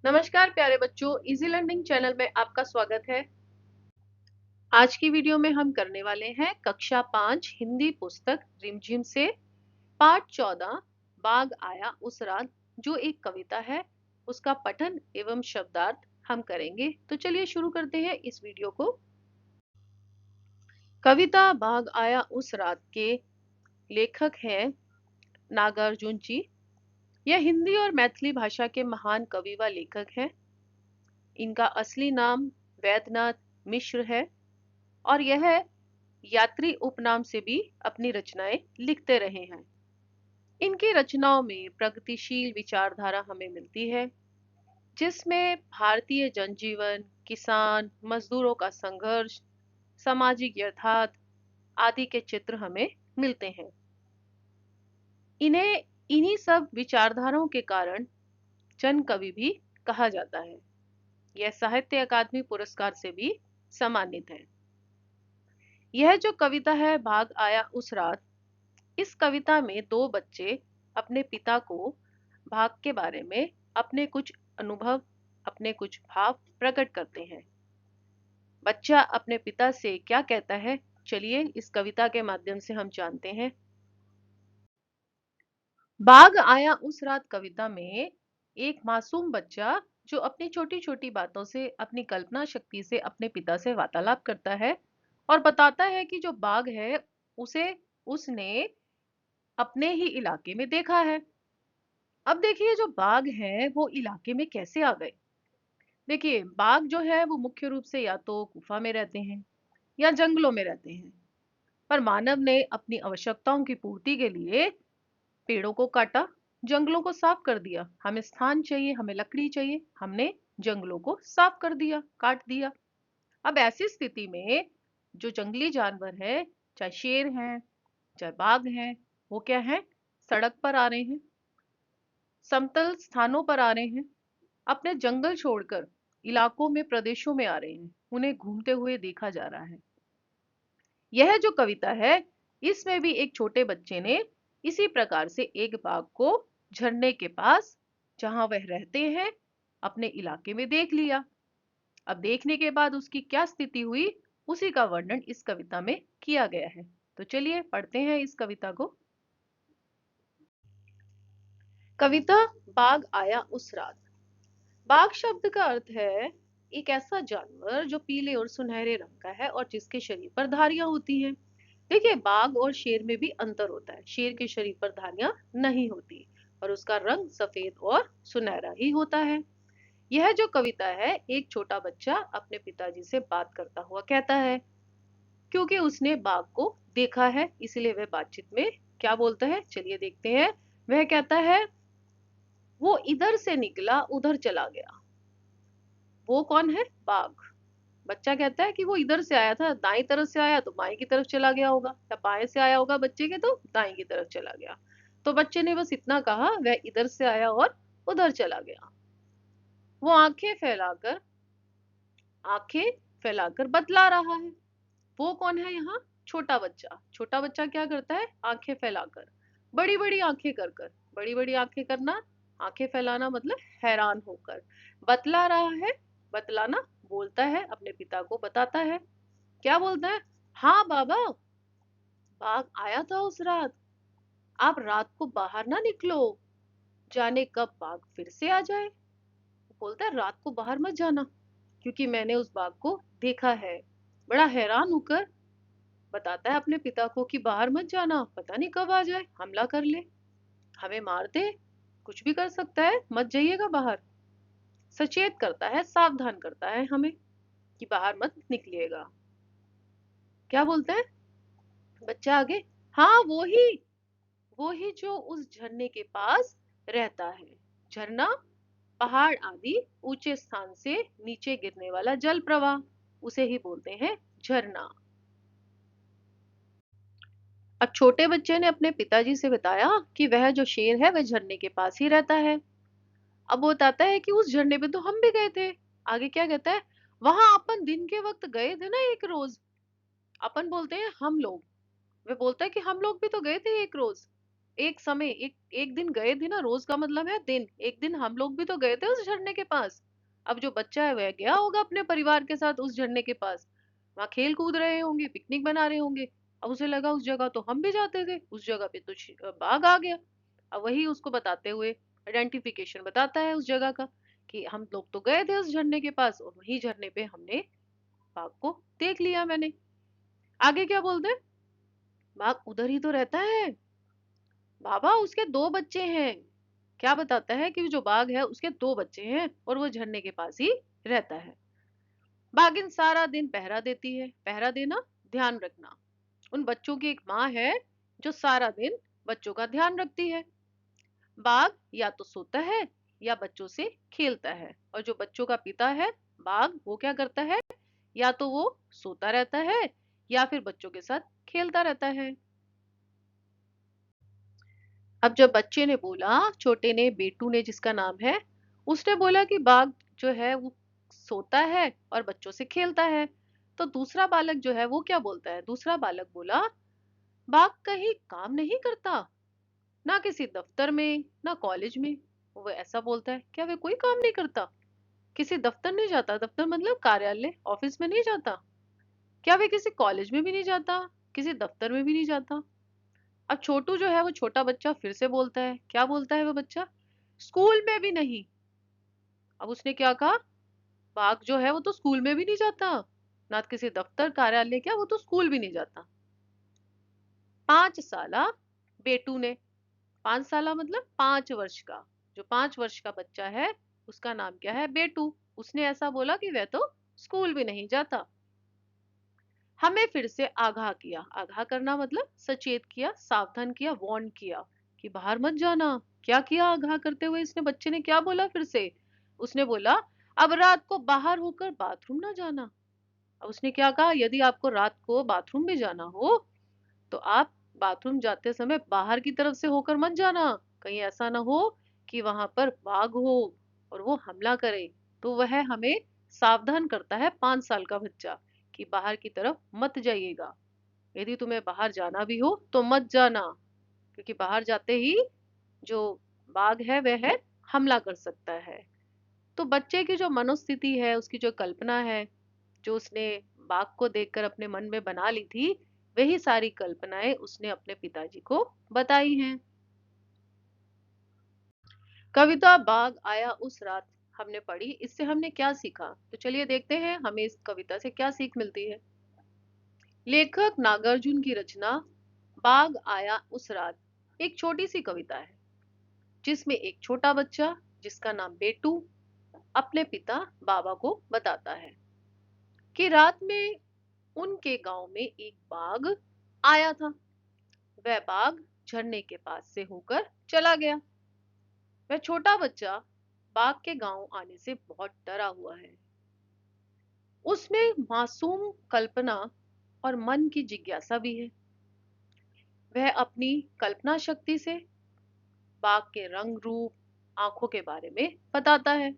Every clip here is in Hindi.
नमस्कार प्यारे बच्चों, इजी लर्निंग चैनल में आपका स्वागत है। आज की वीडियो में हम करने वाले हैं कक्षा 5 हिंदी पुस्तक रिमझिम से पाठ 14 बाघ आया उस रात, जो एक कविता है। उसका पठन एवं शब्दार्थ हम करेंगे। तो चलिए शुरू करते हैं इस वीडियो को। कविता बाघ आया उस रात के लेखक हैं नागार्जुन जी। यह हिंदी और मैथिली भाषा के महान कवि व लेखक हैं। इनका असली नाम वैद्यनाथ मिश्र है और यह यात्री उपनाम से भी अपनी रचनाएं लिखते रहे हैं। इनकी रचनाओं में प्रगतिशील विचारधारा हमें मिलती है, जिसमें भारतीय जनजीवन, किसान मजदूरों का संघर्ष, सामाजिक यथार्थ आदि के चित्र हमें मिलते हैं। इन्हें इन्हीं सब विचारधाराओं के कारण जन कवि भी कहा जाता है। यह साहित्य अकादमी पुरस्कार से भी सम्मानित है। यह जो कविता है बाघ आया उस रात, इस कविता में दो बच्चे अपने पिता को बाघ के बारे में अपने कुछ अनुभव, अपने कुछ भाव प्रकट करते हैं। बच्चा अपने पिता से क्या कहता है, चलिए इस कविता के माध्यम से हम जानते हैं। बाघ आया उस रात कविता में एक मासूम बच्चा जो अपनी छोटी छोटी बातों से, अपनी कल्पना शक्ति से अपने पिता से वार्तालाप करता है और बताता है कि जो बाघ है उसे उसने अपने ही इलाके में देखा है। अब देखिए जो बाघ हैं वो इलाके में कैसे आ गए। देखिए बाघ जो है वो मुख्य रूप से या तो गुफा में रहते हैं या जंगलों में रहते हैं। पर मानव ने अपनी आवश्यकताओं की पूर्ति के लिए पेड़ों को काटा, जंगलों को साफ कर दिया। हमें स्थान चाहिए, हमें लकड़ी चाहिए, हमने जंगलों को साफ कर दिया, काट दिया। अब ऐसी स्थिति में जो जंगली जानवर है, चाहे शेर हैं चाहे बाघ हैं, वो क्या है, सड़क पर आ रहे हैं, समतल स्थानों पर आ रहे हैं, अपने जंगल छोड़कर इलाकों में, प्रदेशों में आ रहे हैं। उन्हें घूमते हुए देखा जा रहा है। यह जो कविता है, इसमें भी एक छोटे बच्चे ने इसी प्रकार से एक बाघ को झरने के पास, जहां वह रहते हैं, अपने इलाके में देख लिया। अब देखने के बाद उसकी क्या स्थिति हुई, उसी का वर्णन इस कविता में किया गया है। तो चलिए पढ़ते हैं इस कविता को। कविता बाघ आया उस रात। बाघ शब्द का अर्थ है एक ऐसा जानवर जो पीले और सुनहरे रंग का है और जिसके शरीर पर धारियां होती हैं। देखिए बाघ और शेर में भी अंतर होता है। शेर के शरीर पर धारियां नहीं होती और उसका रंग सफेद और सुनहरा ही होता है। यह जो कविता है, एक छोटा बच्चा अपने पिताजी से बात करता हुआ कहता है। क्योंकि उसने बाघ को देखा है, इसलिए वह बातचीत में क्या बोलता है, चलिए देखते हैं। वह कहता है, वो इधर से निकला उधर चला गया। वो कौन है, बाघ। बच्चा कहता है कि वो इधर से आया था, दाई तरफ से आया तो बाएं की तरफ चला गया होगा, या बाएं से आया होगा बच्चे के तो दाएं की तरफ चला गया। तो बच्चे ने बस इतना कहा, वह इधर से आया और उधर चला गया। वो आंखें फैलाकर बतला रहा है। वो कौन है यहाँ, छोटा बच्चा। छोटा बच्चा क्या करता है, आंखें फैलाकर, बड़ी बड़ी आंखें कर कर, बड़ी बड़ी आंखें करना, आंखें फैलाना मतलब हैरान होकर, बतला रहा है, बतलाना, बोलता है, अपने पिता को बताता है। क्या बोलता है, हाँ बाबा, बाघ आया था उस रात। आप रात को बाहर ना निकलो, जाने कब बाघ फिर से आ जाए। बोलता है रात को बाहर मत जाना, क्योंकि मैंने उस बाघ को देखा है। बड़ा हैरान होकर बताता है अपने पिता को कि बाहर मत जाना, पता नहीं कब आ जाए, हमला कर ले, हमें मार दे, कुछ भी कर सकता है, मत जाइएगा बाहर। सचेत करता है, सावधान करता है हमें कि बाहर मत निकलिएगा। क्या बोलते हैं बच्चा आगे, हाँ वो ही जो उस झरने के पास रहता है। झरना पहाड़ आदि ऊंचे स्थान से नीचे गिरने वाला जल प्रवाह, उसे ही बोलते हैं झरना। अब छोटे बच्चे ने अपने पिताजी से बताया कि वह जो शेर है वह झरने के पास ही रहता है। अब वो बताता है कि उस झरने पे तो हम भी गए थे। आगे क्या कहता है, वहां अपन दिन के वक्त गए थे ना एक रोज। अपन बोलते हैं हम लोग, वे बोलता है कि हम लोग भी तो गए थे एक रोज। एक समय एक एक दिन गए थे ना, रोज का मतलब है दिन, एक दिन हम लोग भी तो गए थे उस झरने के पास। अब जो बच्चा है वह गया होगा अपने परिवार के साथ उस झरने के पास, वहां खेल कूद रहे होंगे, पिकनिक बना रहे होंगे। अब उसे लगा उस जगह तो हम भी जाते थे, उस जगह पे तो बाघ आ गया। अब वही उसको बताते हुए आइडेंटिफिकेशन बताता है उस जगह का, कि हम लोग तो गए थे उस झरने के पास और वही झरने पे हमने बाघ को देख लिया मैंने। आगे क्या बोलते हैं, बाघ उधर ही तो रहता है बाबा, उसके दो बच्चे हैं। क्या बताता है कि जो बाघ है उसके दो बच्चे हैं और वो झरने के पास ही रहता है। बाघिन सारा दिन पहरा देती है, पहरा देना, ध्यान रखना। उन बच्चों की एक माँ है जो सारा दिन बच्चों का ध्यान रखती है। बाघ या तो सोता है या बच्चों से खेलता है, और जो बच्चों का पिता है बाघ, वो क्या करता है, या तो वो सोता रहता है या फिर बच्चों के साथ खेलता रहता है। अब जब बच्चे ने बोला, छोटे ने, बेटू ने जिसका नाम है, उसने बोला कि बाघ जो है वो सोता है और बच्चों से खेलता है। तो दूसरा बालक जो है वो क्या बोलता है, दूसरा बालक बोला, बाघ कहीं काम नहीं करता, ना किसी दफ्तर में ना कॉलेज में। वो ऐसा बोलता है, क्या वे कोई काम नहीं करता, किसी दफ्तर नहीं जाता, दफ्तर मतलब कार्यालय ऑफिस में नहीं जाता, क्या वे किसी कॉलेज में भी नहीं जाता, किसी दफ्तर में भी नहीं जाता। अब छोटू जो है वो छोटा बच्चा फिर से बोलता है, क्या बोलता है वो बच्चा, स्कूल में भी नहीं। अब उसने क्या कहा, बाघ जो है वो तो स्कूल में भी नहीं जाता, ना किसी दफ्तर कार्यालय, क्या वो तो स्कूल भी नहीं जाता। 5 साला बेटू ने, 5 साला मतलब 5 वर्ष का, जो 5 वर्ष का बच्चा है उसका नाम क्या है, बेटू। उसने ऐसा बोला कि वह तो स्कूल भी नहीं जाता। हमें फिर से आगाह किया, आगाह करना मतलब सचेत किया, सावधान किया, वार्न किया कि बाहर मत जाना। क्या किया आगाह करते हुए इसने, बच्चे ने क्या बोला फिर से, उसने बोला अब रात को बाहर होकर बाथरूम ना जाना। अब उसने क्या कहा, यदि आपको रात को बाथरूम भी जाना हो तो आप बाथरूम जाते समय बाहर की तरफ से होकर मत जाना, कहीं ऐसा ना हो कि वहां पर बाघ हो और वो हमला करे। तो वह हमें सावधान करता है, 5 साल का बच्चा, कि बाहर की तरफ मत जाइएगा, यदि तुम्हें बाहर जाना भी हो तो मत जाना, क्योंकि बाहर जाते ही जो बाघ है वह है हमला कर सकता है। तो बच्चे की जो मनोस्थिति है, उसकी जो कल्पना है, जो उसने बाघ को देखकर अपने मन में बना ली थी, वही सारी कल्पनाएं उसने अपने पिताजी को बताई हैं। कविता बाघ आया उस रात हमने पढ़ी, इससे हमने क्या सीखा, तो चलिए देखते हैं हमें इस कविता से क्या सीख मिलती है। लेखक नागार्जुन की रचना बाघ आया उस रात एक छोटी सी कविता है, जिसमें एक छोटा बच्चा जिसका नाम बेटू अपने पिता बाबा को बताता है कि रात में उनके गांव में एक बाघ आया था। वह बाघ झरने के पास से होकर चला गया। वह छोटा बच्चा बाघ के गांव आने से बहुत डरा हुआ है। उसमें मासूम कल्पना और मन की जिज्ञासा भी है। वह अपनी कल्पना शक्ति से बाघ के रंग रूप, आंखों के बारे में बताता है।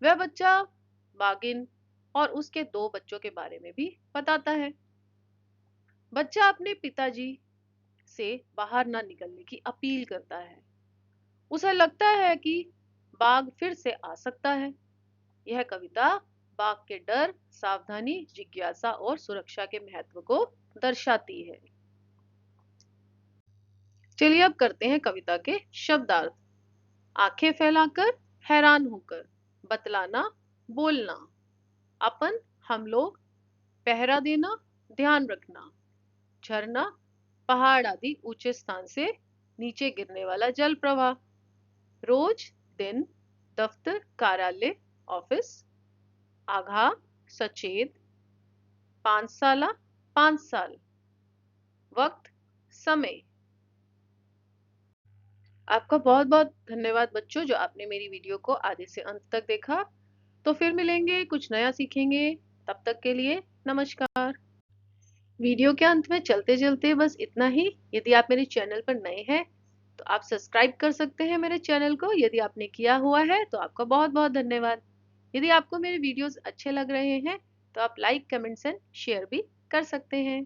वह बच्चा बाघिन और उसके दो बच्चों के बारे में भी बताता है। बच्चा अपने पिताजी से बाहर ना निकलने की अपील करता है। उसे लगता है कि बाघ फिर से आ सकता है। यह कविता बाघ के डर, सावधानी, जिज्ञासा और सुरक्षा के महत्व को दर्शाती है। चलिए अब करते हैं कविता के शब्दार्थ। आंखें फैलाकर, हैरान होकर, बतलाना, बोलना, अपन, हम लोग, पहरा देना, ध्यान रखना, झरना, पहाड़ आदि ऊंचे स्थान से नीचे गिरने वाला जल प्रवाह, रोज, दिन, दफ्तर, कार्यालय, ऑफिस, आगाह, सचेत, 5 साला, 5 साल, वक्त, समय। आपका बहुत बहुत धन्यवाद बच्चों, जो आपने मेरी वीडियो को आधे से अंत तक देखा। तो फिर मिलेंगे, कुछ नया सीखेंगे। तब तक के लिए नमस्कार। वीडियो के अंत में चलते चलते बस इतना ही, यदि आप मेरे चैनल पर नए हैं तो आप सब्सक्राइब कर सकते हैं मेरे चैनल को। यदि आपने किया हुआ है तो आपका बहुत बहुत धन्यवाद। यदि आपको मेरे वीडियोस अच्छे लग रहे हैं तो आप लाइक, कमेंट्स एंड शेयर भी कर सकते हैं।